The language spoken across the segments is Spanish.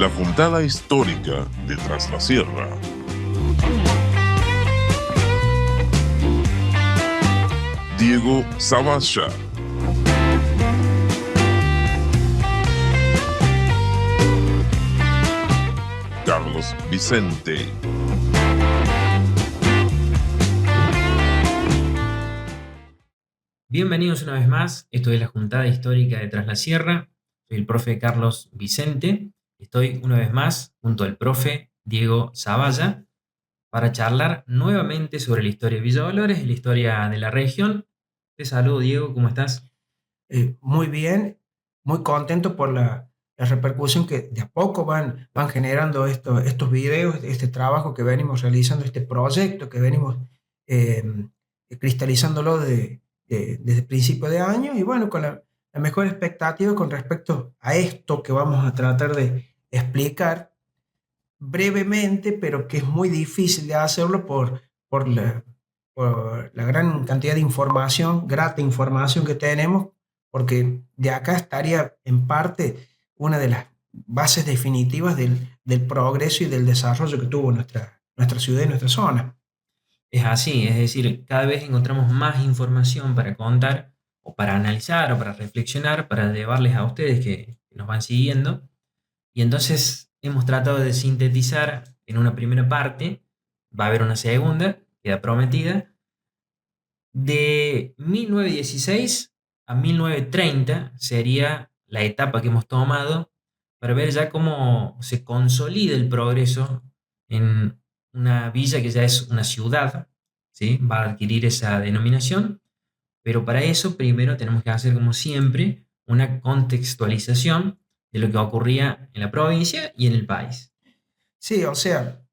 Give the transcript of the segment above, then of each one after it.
La Juntada Histórica de Tras la Sierra. Diego Zavalla. Carlos Vicente. Bienvenidos una vez más. Esto es la Juntada Histórica de Tras la Sierra. Soy el profe Carlos Vicente. Estoy una vez más junto al profe Diego Zavalla para charlar nuevamente sobre la historia de Villa Dolores y la historia de la región. Te saludo, Diego, ¿cómo estás? Muy bien, muy contento por la repercusión que de a poco van generando estos videos, este trabajo que venimos realizando, este proyecto que venimos eh, cristalizándolo desde el principio de año y bueno, con la mejor expectativa con respecto a esto que vamos a tratar de explicar brevemente, pero que es muy difícil de hacerlo por la gran cantidad de información, grata información que tenemos, porque de acá estaría en parte una de las bases definitivas del progreso y del desarrollo que tuvo nuestra ciudad y nuestra zona. Es así, es decir, cada vez encontramos más información para contar o para analizar o para reflexionar, para llevarles a ustedes que nos van siguiendo. Y entonces hemos tratado de sintetizar en una primera parte, va a haber una segunda, queda prometida, de 1916 a 1930 sería la etapa que hemos tomado para ver ya cómo se consolida el progreso en una villa que ya es una ciudad, ¿sí? Va a adquirir esa denominación, pero para eso primero tenemos que hacer, como siempre, una contextualización de lo que ocurría en la provincia y en el país. Sí, o sea,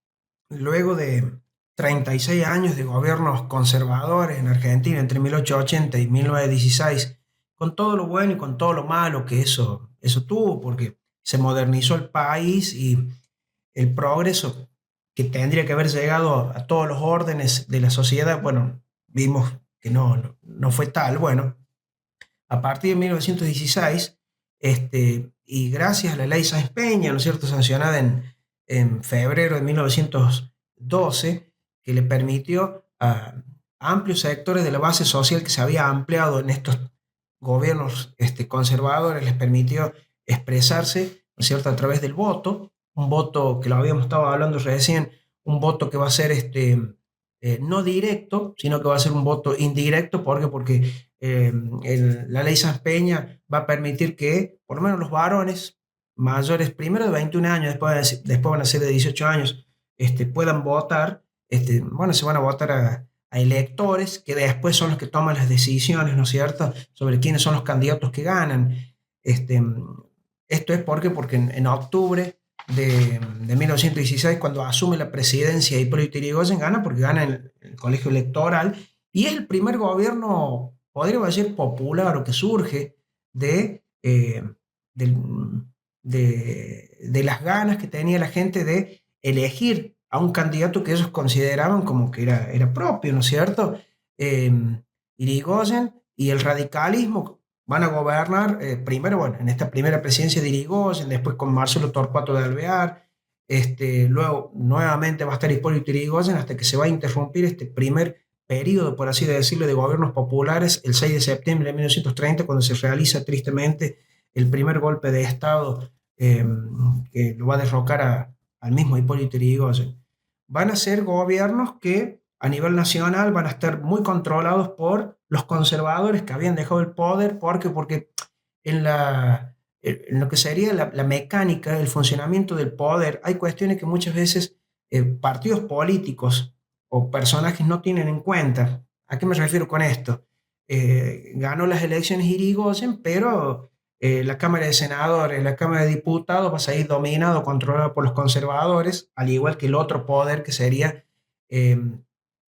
luego de 36 años de gobiernos conservadores en Argentina entre 1880 y 1916, con todo lo bueno y con todo lo malo que eso tuvo, porque se modernizó el país y el progreso que tendría que haber llegado a todos los órdenes de la sociedad, bueno, vimos que no fue tal. Bueno, a partir de 1916, y gracias a la ley Sáenz Peña, ¿no es cierto?, sancionada en febrero de 1912, que le permitió a amplios sectores de la base social que se había ampliado en estos gobiernos conservadores, les permitió expresarse, ¿no es cierto?, a través del voto, un voto que lo habíamos estado hablando recién, un voto que va a ser no directo, sino que va a ser un voto indirecto. ¿Por qué? Porque la ley Sáenz Peña va a permitir que por lo menos los varones mayores, primero de 21 años, después van a ser de 18 años, puedan votar. Bueno, se van a votar a electores que después son los que toman las decisiones, ¿no es cierto?, sobre quiénes son los candidatos que ganan. Esto es porque en octubre de 1916, cuando asume la presidencia Hipólito Yrigoyen, gana porque gana en el colegio electoral y es el primer gobierno, podríamos decir, popular o que surge del, de las ganas que tenía la gente de elegir a un candidato que ellos consideraban como que era propio, ¿no es cierto? Yrigoyen y el radicalismo van a gobernar, primero, bueno, en esta primera presidencia de Yrigoyen, después con Marcelo Torcuato de Alvear, luego nuevamente va a estar Hipólito Yrigoyen hasta que se va a interrumpir este primer periodo, por así decirlo, de gobiernos populares el 6 de septiembre de 1930, cuando se realiza tristemente el primer golpe de Estado que lo va a derrocar al mismo Hipólito Yrigoyen. Van a ser gobiernos que a nivel nacional van a estar muy controlados por los conservadores que habían dejado el poder. ¿Por qué? Porque en lo que sería la mecánica, el funcionamiento del poder, hay cuestiones que muchas veces partidos políticos o personajes no tienen en cuenta. ¿A qué me refiero con esto? Ganó las elecciones Yrigoyen, pero la Cámara de Senadores, la Cámara de Diputados va a seguir dominado, controlado por los conservadores, al igual que el otro poder que sería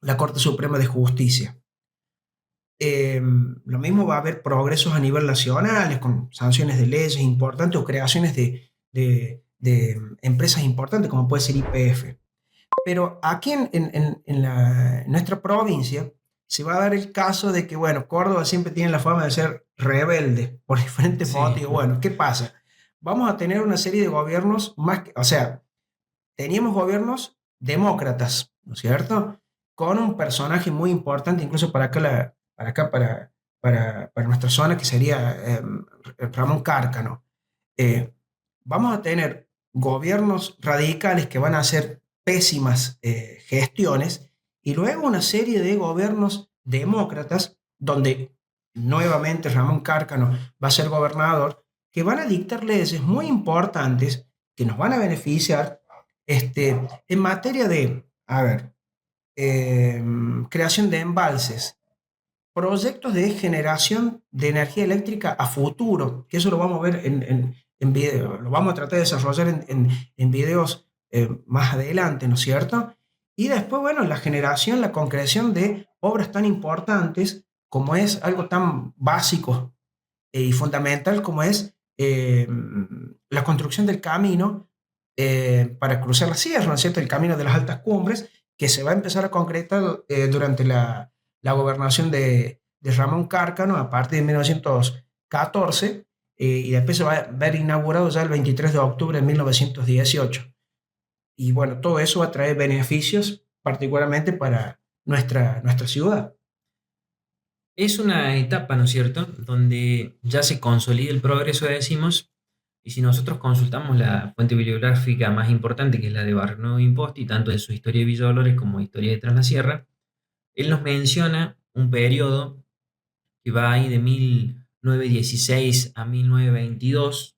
la Corte Suprema de Justicia. Lo mismo va a haber progresos a nivel nacional, con sanciones de leyes importantes o creaciones de empresas importantes, como puede ser YPF. Pero aquí en nuestra provincia se va a dar el caso de que, bueno, Córdoba siempre tiene la fama de ser rebelde por diferentes motivos. Bueno, ¿qué pasa? vamos a tener una serie de gobiernos o sea, teníamos gobiernos demócratas, ¿no es cierto? Con un personaje muy importante, incluso para nuestra zona, que sería Ramón Cárcano. Vamos a tener gobiernos radicales que van a hacer pésimas gestiones y luego una serie de gobiernos demócratas donde nuevamente Ramón Cárcano va a ser gobernador, que van a dictar leyes muy importantes que nos van a beneficiar en materia de, a ver, creación de embalses, proyectos de generación de energía eléctrica a futuro, que eso lo vamos a ver en video, lo vamos a tratar de desarrollar en videos más adelante, ¿no es cierto? Y después, bueno, la generación, la concreción de obras tan importantes como es algo tan básico y fundamental como es la construcción del camino para cruzar la sierra, ¿no es cierto? El camino de las altas cumbres, que se va a empezar a concretar durante la gobernación de Ramón Cárcano a partir de 1914 y después se va a ver inaugurado ya el 23 de octubre de 1918. Y bueno, todo eso va a traer beneficios particularmente para nuestra ciudad. Es una etapa, ¿no es cierto?, donde ya se consolida el progreso, decimos, y si nosotros consultamos la fuente bibliográfica más importante, que es la de Barrio Imposti, tanto de su Historia de Villa Dolores como Historia de Tras la Sierra, él nos menciona un periodo que va ahí de 1916 a 1922,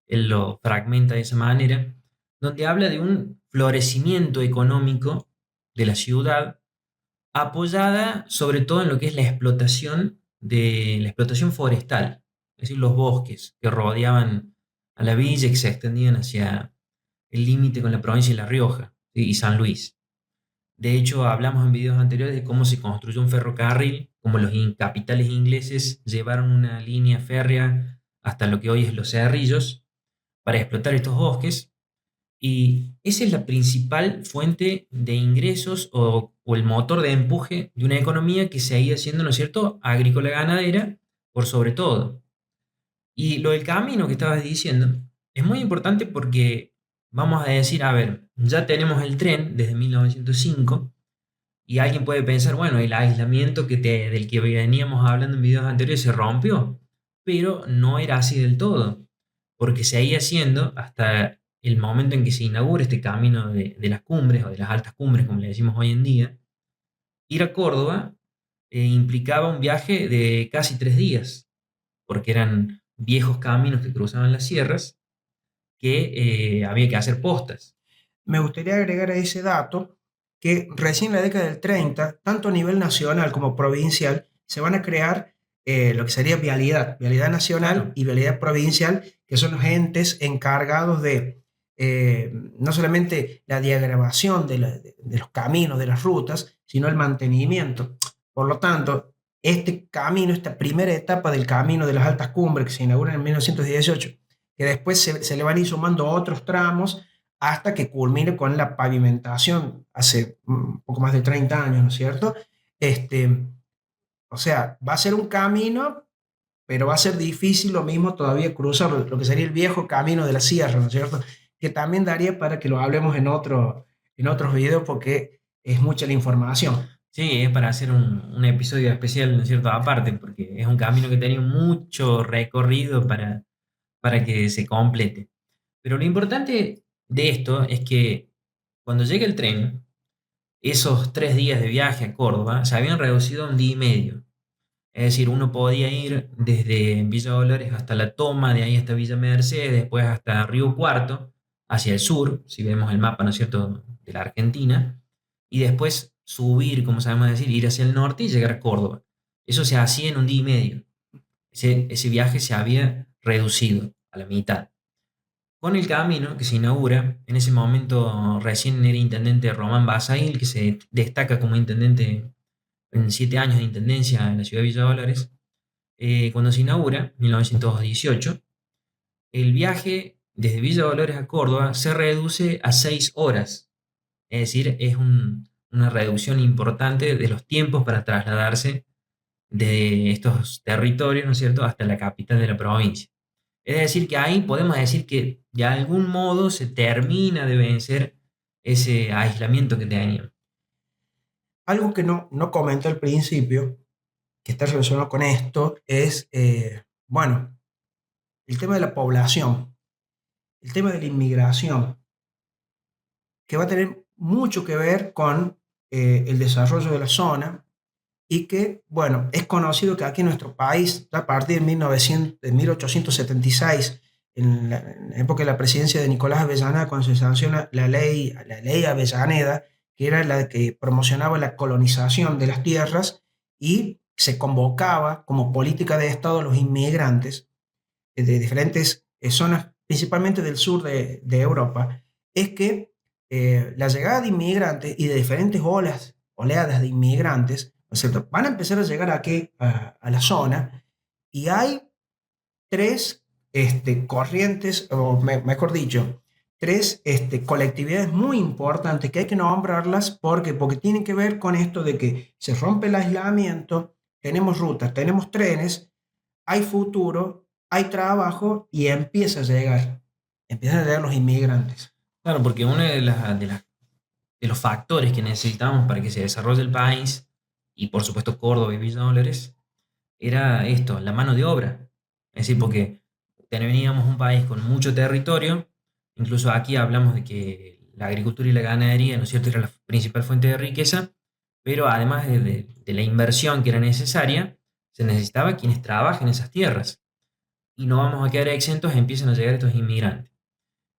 él lo fragmenta de esa manera, donde habla de un florecimiento económico de la ciudad, apoyada sobre todo en lo que es la explotación forestal, es decir, los bosques que rodeaban a la villa y que se extendían hacia el límite con la provincia de La Rioja, ¿sí?, y San Luis. De hecho, hablamos en videos anteriores de cómo se construyó un ferrocarril, cómo los capitales ingleses llevaron una línea férrea hasta lo que hoy es Los Cerrillos para explotar estos bosques. Y esa es la principal fuente de ingresos o el motor de empuje de una economía que se ha ido haciendo, ¿no es cierto?, agrícola ganadera, por sobre todo. Y lo del camino que estabas diciendo es muy importante porque vamos a decir, a ver, ya tenemos el tren desde 1905 y alguien puede pensar, bueno, el aislamiento del que veníamos hablando en videos anteriores se rompió, pero no era así del todo, porque se ha ido haciendo hasta el momento en que se inaugura este camino de las cumbres o de las altas cumbres, como le decimos hoy en día. Ir a Córdoba implicaba un viaje de casi 3 días, porque eran viejos caminos que cruzaban las sierras que había que hacer postas. Me gustaría agregar a ese dato que recién en la década del 30, tanto a nivel nacional como provincial, se van a crear lo que sería vialidad nacional Claro. y vialidad provincial, que son los entes encargados de no solamente la diagramación de los caminos, de las rutas, sino el mantenimiento. Por lo tanto, este camino, esta primera etapa del camino de las altas cumbres que se inaugura en 1918, que después se le van a ir sumando otros tramos hasta que culmine con la pavimentación hace un poco más de 30 años, ¿no es cierto? O sea, va a ser un camino, pero va a ser difícil lo mismo todavía cruzar lo que sería el viejo camino de la sierra, ¿no es cierto? Que también daría para que lo hablemos en otros videos porque es mucha la información. Sí, es para hacer un episodio especial, ¿no es cierto?, aparte, porque es un camino que tenía mucho recorrido para que se complete. Pero lo importante de esto es que cuando llegue el tren, esos 3 días de viaje a Córdoba se habían reducido a un día y medio. Es decir, uno podía ir desde Villa Dolores hasta La Toma, de ahí hasta Villa Mercedes, después hasta Río Cuarto, hacia el sur, si vemos el mapa, ¿no es cierto?, de la Argentina, y después subir, como sabemos decir, ir hacia el norte y llegar a Córdoba. Eso se hacía en un día y medio. Ese viaje se había reducido a la mitad. Con el camino que se inaugura, en ese momento recién era intendente Román Basail, que se destaca como intendente en 7 años de intendencia en la ciudad de Villa Dolores. Cuando se inaugura, 1918, el viaje desde Villa Dolores a Córdoba se reduce a 6 horas. Es decir, es una reducción importante de los tiempos para trasladarse de estos territorios, ¿no es cierto?, hasta la capital de la provincia. Es decir, que ahí podemos decir que de algún modo se termina de vencer ese aislamiento que tenían. Algo que no comenté al principio, que está relacionado con esto, es, bueno, el tema de la población, el tema de la inmigración, que va a tener mucho que ver con el desarrollo de la zona y que, bueno, es conocido que aquí en nuestro país, a partir de 1876, en la época de la presidencia de Nicolás Avellaneda, cuando se sanciona la ley Avellaneda, que era la que promocionaba la colonización de las tierras y se convocaba como política de Estado a los inmigrantes de diferentes zonas, principalmente del sur de Europa, es que la llegada de inmigrantes y de diferentes oleadas de inmigrantes, ¿no es cierto?, van a empezar a llegar aquí a la zona y hay tres corrientes, o mejor dicho, tres colectividades muy importantes que hay que nombrarlas porque tienen que ver con esto de que se rompe el aislamiento, tenemos rutas, tenemos trenes, hay futuro, hay trabajo y empiezan a llegar los inmigrantes. Claro, porque uno de los factores que necesitamos para que se desarrolle el país, y por supuesto Córdoba y Villa Dolores, era esto, la mano de obra. Es decir, porque teníamos un país con mucho territorio, incluso aquí hablamos de que la agricultura y la ganadería, ¿no es cierto?, era la principal fuente de riqueza, pero además de la inversión que era necesaria, se necesitaba quienes trabajen en esas tierras. Y no vamos a quedar exentos, empiezan a llegar estos inmigrantes.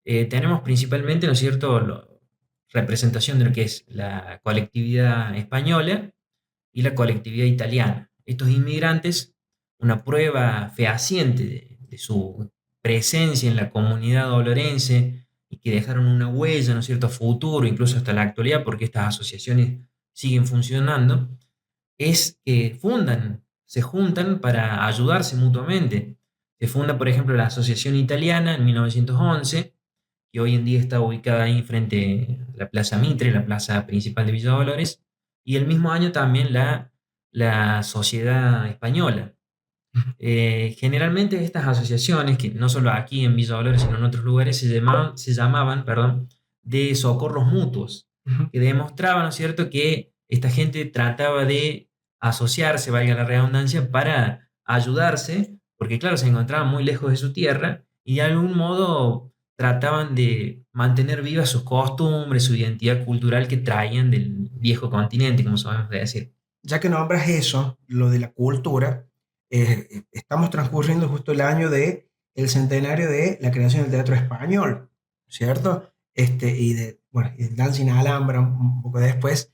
Tenemos principalmente, ¿no es cierto?, representación de lo que es la colectividad española y la colectividad italiana. Estos inmigrantes, una prueba fehaciente de su presencia en la comunidad dolorense y que dejaron una huella, ¿no es cierto?, a futuro, incluso hasta la actualidad, porque estas asociaciones siguen funcionando, es que se juntan para ayudarse mutuamente. Se funda, por ejemplo, la Asociación Italiana en 1911, que hoy en día está ubicada ahí frente a la Plaza Mitre, la plaza principal de Villa Dolores, y el mismo año también la Sociedad Española. Generalmente estas asociaciones, que no solo aquí en Villa Dolores, sino en otros lugares, se llamaban, perdón, de socorros mutuos, que demostraban, ¿no es cierto?, que esta gente trataba de asociarse, valga la redundancia, para ayudarse, porque claro, se encontraban muy lejos de su tierra y de algún modo trataban de mantener vivas sus costumbres, su identidad cultural que traían del viejo continente, como sabemos decir. Ya que nombras eso, lo de la cultura, estamos transcurriendo justo el año del centenario de la creación del teatro español, ¿cierto? Bueno, y del Dancing Alhambra un poco después.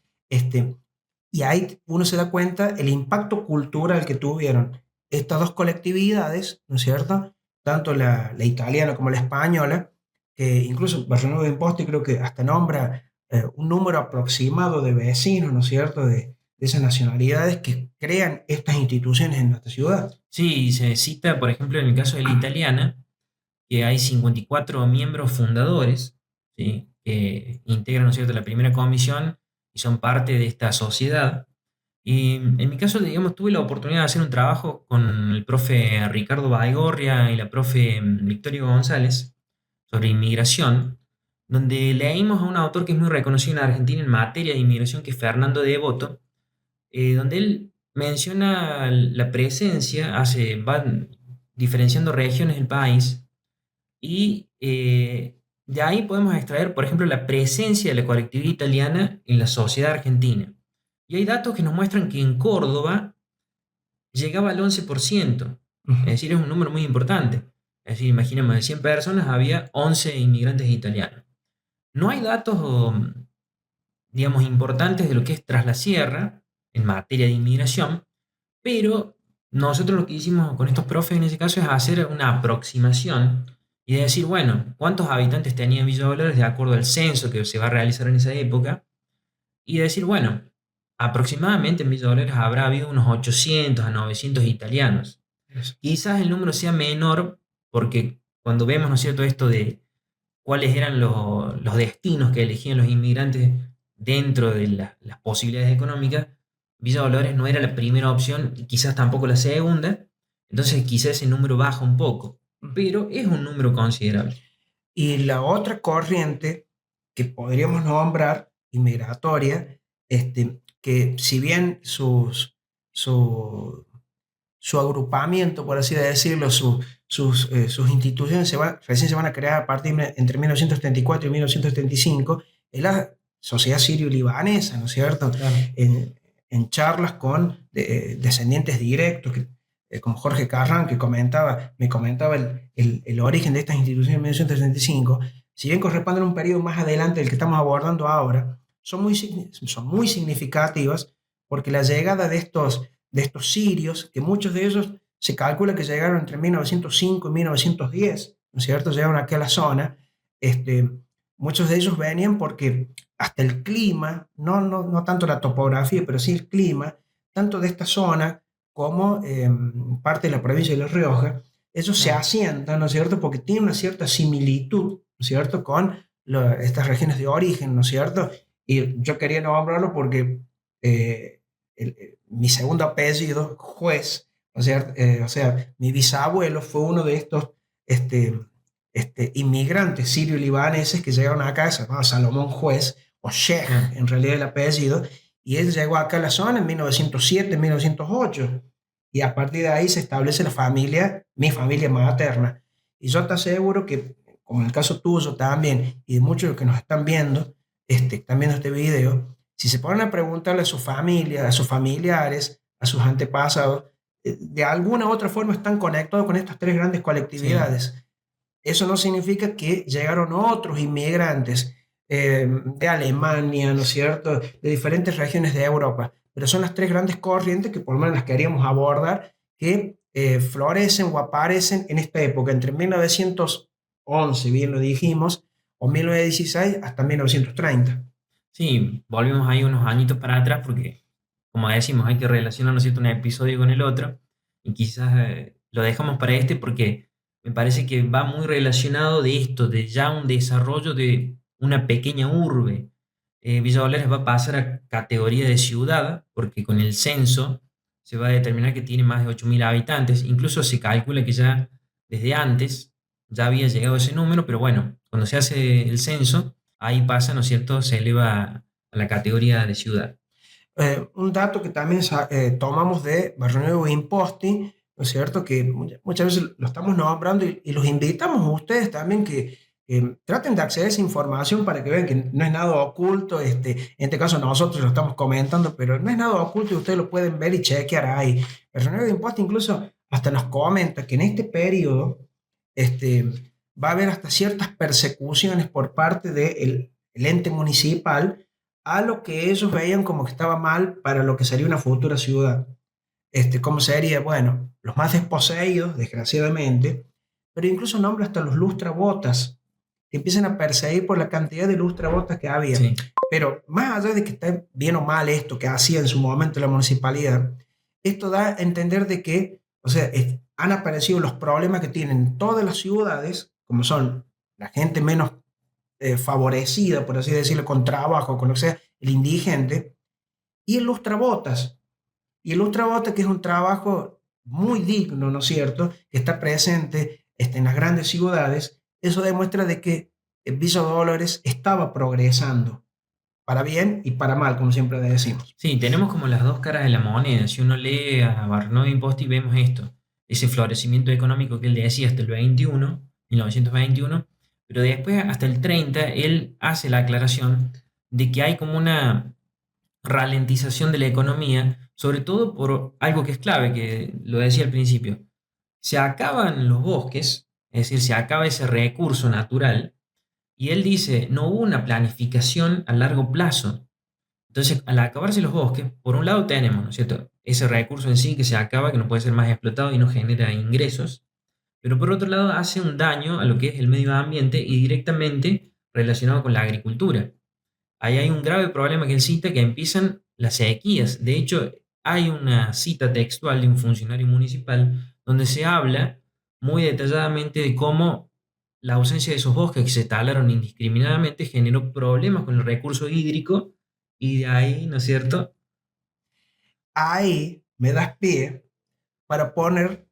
Y ahí uno se da cuenta el impacto cultural que tuvieron estas dos colectividades, ¿no es cierto? Tanto la italiana como la española, que incluso Barcelona de Imposti creo que hasta nombra un número aproximado de vecinos, ¿no es cierto?, de esas nacionalidades que crean estas instituciones en nuestra ciudad. Sí, se cita, por ejemplo, en el caso de la italiana, que hay 54 miembros fundadores, ¿sí?, que integran, ¿no es cierto?, la primera comisión y son parte de esta sociedad. Y en mi caso, digamos, tuve la oportunidad de hacer un trabajo con el profe Ricardo Baigorria y la profe Victoria González sobre inmigración, donde leímos a un autor que es muy reconocido en Argentina en materia de inmigración, que es Fernando Devoto, donde él menciona la presencia, van diferenciando regiones del país y de ahí podemos extraer, por ejemplo, la presencia de la colectividad italiana en la sociedad argentina. Y hay datos que nos muestran que en Córdoba llegaba al 11%, es decir, es un número muy importante. Es decir, imaginemos, de 100 personas había 11 inmigrantes italianos. No hay datos, digamos, importantes de lo que es Tras la Sierra en materia de inmigración, pero nosotros lo que hicimos con estos profes en ese caso es hacer una aproximación y decir, bueno, ¿cuántos habitantes tenía Villa Dolores de acuerdo al censo que se va a realizar en esa época? Y decir, bueno, aproximadamente en Villa Dolores habrá habido unos 800 a 900 italianos. Quizás el número sea menor porque cuando vemos, ¿no es cierto?, esto de cuáles eran los destinos que elegían los inmigrantes dentro de las posibilidades económicas, Villa Dolores no era la primera opción y quizás tampoco la segunda, entonces quizás ese número baja un poco. pero es un número considerable. Y la otra corriente que podríamos nombrar, inmigratoria, que si bien su, su agrupamiento, por así decirlo, sus instituciones recién se van a crear a partir entre 1934 y 1935, es la sociedad sirio-libanesa, ¿no es cierto? Claro. En charlas con descendientes directos, como Jorge Carran, que me comentaba el origen de estas instituciones en 1935, si bien corresponden a un periodo más adelante del que estamos abordando ahora, son muy significativas porque la llegada de estos sirios, que muchos de ellos se calcula que llegaron entre 1905 y 1910, ¿no es cierto? Llegaron aquí a la zona. Muchos de ellos venían porque hasta el clima, no tanto la topografía, pero sí el clima, tanto de esta zona como parte de la provincia de La Rioja, ellos se asientan, ¿no es cierto? Porque tienen una cierta similitud, ¿no es cierto?, con estas regiones de origen, ¿no es cierto? Y yo quería nombrarlo porque mi segundo apellido, Juez, o sea, mi bisabuelo fue uno de estos inmigrantes sirio-libaneses que llegaron acá, se llamaba Salomón Juez, o Sheikh, en realidad el apellido, y él llegó acá a la zona en 1907, 1908, y a partir de ahí se establece la familia, mi familia materna. Y yo te aseguro que, como en el caso tuyo también, y de muchos de los que nos están viendo este video, si se ponen a preguntarle a su familia, a sus familiares, a sus antepasados, de alguna u otra forma están conectados con estas tres grandes colectividades. Sí. Eso no significa que llegaron otros inmigrantes de Alemania, ¿no es cierto?, de diferentes regiones de Europa, pero son las tres grandes corrientes que por lo menos las queríamos abordar, que florecen o aparecen en esta época, entre 1911, bien lo dijimos, o 1916 hasta 1930. Sí, volvimos ahí unos añitos para atrás porque, como decimos, hay que relacionar, ¿no es cierto?, un episodio con el otro, y quizás lo dejamos para este porque me parece que va muy relacionado de esto, de ya un desarrollo de una pequeña urbe. Villa Dolores va a pasar a categoría de ciudad porque con el censo se va a determinar que tiene más de 8.000 habitantes. Incluso se calcula que ya desde antes ya había llegado ese número, pero bueno, cuando se hace el censo, ahí pasa, ¿no es cierto?, se eleva a la categoría de ciudad. Un dato que también tomamos de Barrio Nuevo Imposti, ¿no es cierto?, que muchas veces lo estamos nombrando y los invitamos a ustedes también que traten de acceder a esa información para que vean que no es nada oculto. En este caso nosotros lo estamos comentando, pero no es nada oculto y ustedes lo pueden ver y chequear ahí. Barrio Nuevo Imposti incluso hasta nos comenta que en este periodo va a haber hasta ciertas persecuciones por parte del ente municipal a lo que ellos veían como que estaba mal para lo que sería una futura ciudad. ¿Cómo sería? Bueno, los más desposeídos, desgraciadamente, pero incluso nombra hasta los lustrabotas, que empiezan a perseguir por la cantidad de lustrabotas que había. Sí. Pero más allá de que esté bien o mal esto que hacía en su momento la municipalidad, esto da a entender de que, o sea, han aparecido los problemas que tienen todas las ciudades, como son la gente menos favorecida, por así decirlo, con trabajo, con lo que sea, el indigente, y el lustrabotas. Y el lustrabotas, que es un trabajo muy digno, ¿no es cierto?, que está presente en las grandes ciudades. Eso demuestra de que Villa Dolores estaba progresando, para bien y para mal, como siempre decimos. Sí, tenemos como las dos caras de la moneda. Si uno lee a Barnó Imposti, vemos esto, ese florecimiento económico que él decía hasta el 1921, pero después hasta el 30 él hace la aclaración de que hay como una ralentización de la economía, sobre todo por algo que es clave, que lo decía al principio. Se acaban los bosques, es decir, se acaba ese recurso natural, y él dice, no hubo una planificación a largo plazo. Entonces, al acabarse los bosques, por un lado tenemos, ¿no es cierto?, ese recurso en sí que se acaba, que no puede ser más explotado y no genera ingresos, pero por otro lado hace un daño a lo que es el medio ambiente y directamente relacionado con la agricultura. Ahí hay un grave problema que él cita, que empiezan las sequías. De hecho, hay una cita textual de un funcionario municipal donde se habla muy detalladamente de cómo la ausencia de esos bosques que se talaron indiscriminadamente generó problemas con el recurso hídrico y de ahí, ¿no es cierto? Ahí me das pie para poner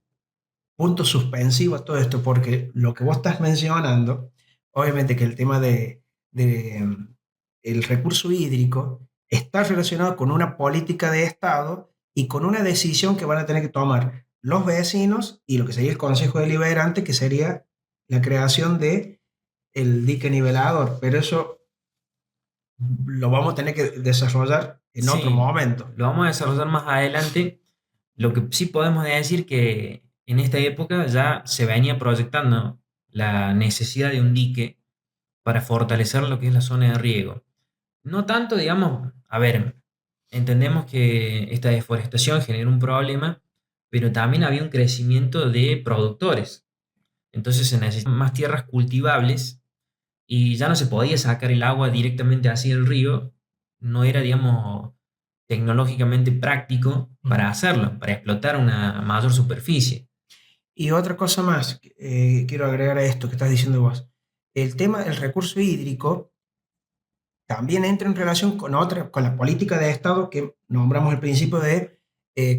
punto suspensivo a todo esto, porque lo que vos estás mencionando, obviamente que el tema el recurso hídrico está relacionado con una política de Estado y con una decisión que van a tener que tomar los vecinos y lo que sería el Consejo Deliberante, que sería la creación de el dique nivelador, pero eso lo vamos a tener que desarrollar en otro Sí, momento. lo vamos a desarrollar más adelante. Lo que sí podemos decir que en esta época ya se venía proyectando la necesidad de un dique para fortalecer lo que es la zona de riego. No tanto, digamos, a ver, entendemos que esta deforestación genera un problema, pero también había un crecimiento de productores. Entonces se necesitan más tierras cultivables y ya no se podía sacar el agua directamente hacia el río. No era, digamos, tecnológicamente práctico para hacerlo, para explotar una mayor superficie. Y otra cosa más, quiero agregar a esto que estás diciendo vos. El tema del recurso hídrico también entra en relación con la política de Estado que nombramos al principio de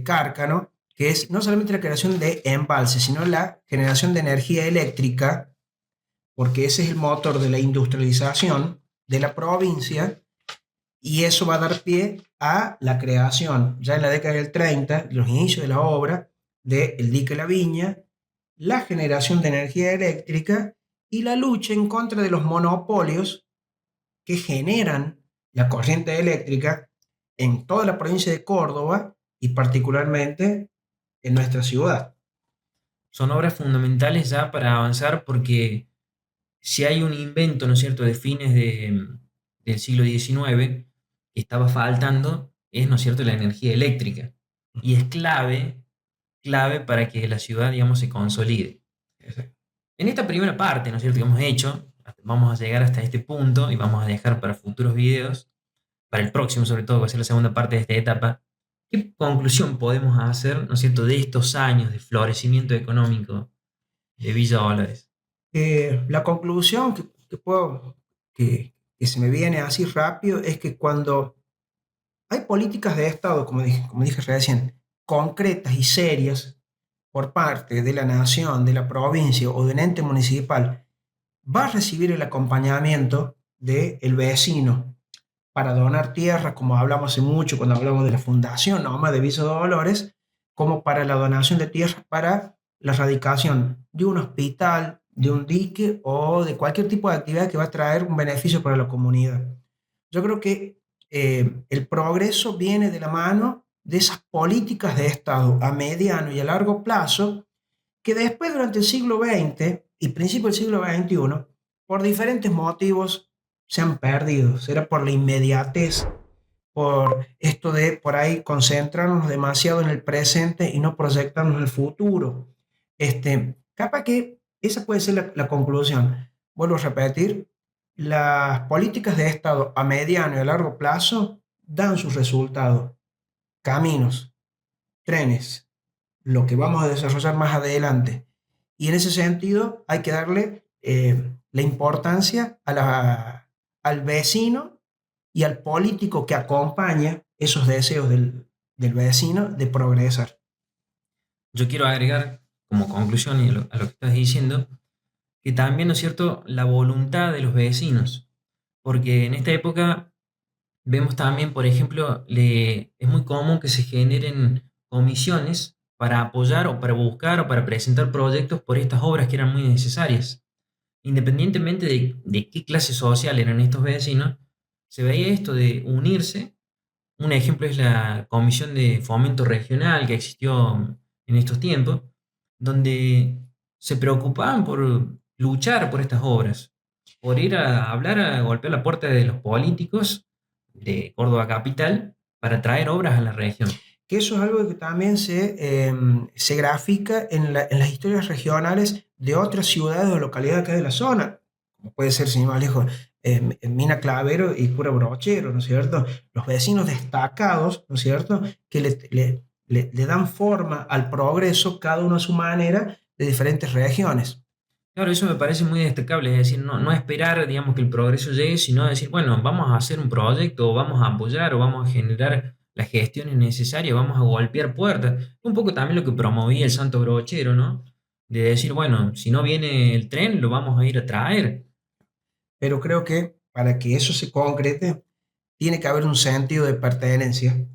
Cárcano, que es no solamente la creación de embalses, sino la generación de energía eléctrica, porque ese es el motor de la industrialización de la provincia, y eso va a dar pie a la creación, ya en la década del 30, los inicios de la obra, del dique La Viña, la generación de energía eléctrica y la lucha en contra de los monopolios que generan la corriente eléctrica en toda la provincia de Córdoba y particularmente en nuestra ciudad. Son obras fundamentales ya para avanzar porque si hay un invento, ¿no es cierto?, de fines del siglo XIX que estaba faltando, es, ¿no es cierto?, la energía eléctrica. Y es clave para que la ciudad, digamos, se consolide. En esta primera parte, ¿no es cierto?, que hemos hecho, vamos a llegar hasta este punto y vamos a dejar para futuros videos, para el próximo sobre todo, que va a ser la segunda parte de esta etapa, ¿qué conclusión podemos hacer, ¿no es cierto?, de estos años de florecimiento económico de Villa Dolores? La conclusión que se me viene así rápido es que cuando hay políticas de Estado, como dije recién, concretas y serias por parte de la nación, de la provincia o de un ente municipal, va a recibir el acompañamiento del vecino para donar tierras, como hablamos hace mucho cuando hablamos de la fundación nomás de Villa Dolores, como para la donación de tierras para la erradicación de un hospital, de un dique o de cualquier tipo de actividad que va a traer un beneficio para la comunidad. Yo creo que el progreso viene de la mano de esas políticas de Estado a mediano y a largo plazo que después durante el siglo XX y principio del siglo XXI, por diferentes motivos, se han perdido. Será por la inmediatez, por esto de por ahí concentrarnos demasiado en el presente y no proyectarnos en el futuro. Capaz que esa puede ser la conclusión. Vuelvo a repetir, las políticas de Estado a mediano y a largo plazo dan sus resultados. Caminos, trenes, lo que vamos a desarrollar más adelante. Y en ese sentido hay que darle la importancia al vecino y al político que acompaña esos deseos del vecino de progresar. Yo quiero agregar como conclusión a lo que estás diciendo, que también, ¿no es cierto?, la voluntad de los vecinos, porque en esta época vemos también, por ejemplo, es muy común que se generen comisiones para apoyar o para buscar o para presentar proyectos por estas obras que eran muy necesarias. Independientemente de qué clase social eran estos vecinos, se veía esto de unirse. Un ejemplo es la Comisión de Fomento Regional que existió en estos tiempos, donde se preocupaban por luchar por estas obras, por ir a hablar, a golpear la puerta de los políticos de Córdoba Capital para traer obras a la región. Que eso es algo que también se grafica en las historias regionales de otras ciudades o localidades acá de la zona, como puede ser, sin ir más lejos, Mina Clavero y Cura Brochero, ¿no es cierto? Los vecinos destacados, ¿no es cierto?, que le dan forma al progreso, cada uno a su manera, de diferentes regiones. Claro, eso me parece muy destacable, es decir, no esperar, digamos, que el progreso llegue, sino decir, bueno, vamos a hacer un proyecto, o vamos a apoyar, o vamos a generar las gestiones necesarias, vamos a golpear puertas. Un poco también lo que promovía el Santo Brochero, ¿no? de decir, bueno, si no viene el tren, lo vamos a ir a traer. Pero creo que para que eso se concrete, tiene que haber un sentido de pertenencia,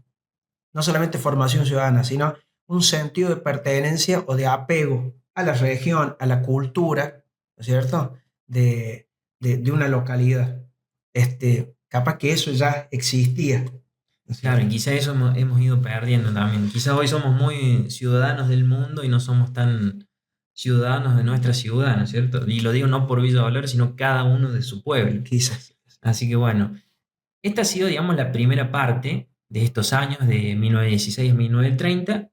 no solamente formación ciudadana, sino un sentido de pertenencia o de apego a la región, a la cultura, ¿no es cierto? De una localidad. Capaz que eso ya existía, ¿no es Claro, y cierto? quizá eso hemos ido perdiendo también. Quizá hoy somos muy ciudadanos del mundo y no somos tan ciudadanos de nuestra ciudad, ¿no es cierto? Y lo digo no por Villa Valor, sino cada uno de su pueblo. Quizás. Así que bueno, esta ha sido, digamos, la primera parte de estos años de 1916 a 1930.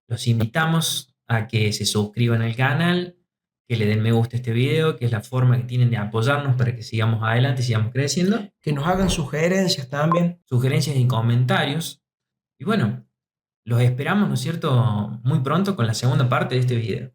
Los invitamos a que se suscriban al canal, que le den me gusta a este video, que es la forma que tienen de apoyarnos para que sigamos adelante y sigamos creciendo. Que nos hagan sugerencias también. Sugerencias y comentarios. Y bueno, los esperamos, ¿no es cierto?, muy pronto con la segunda parte de este video.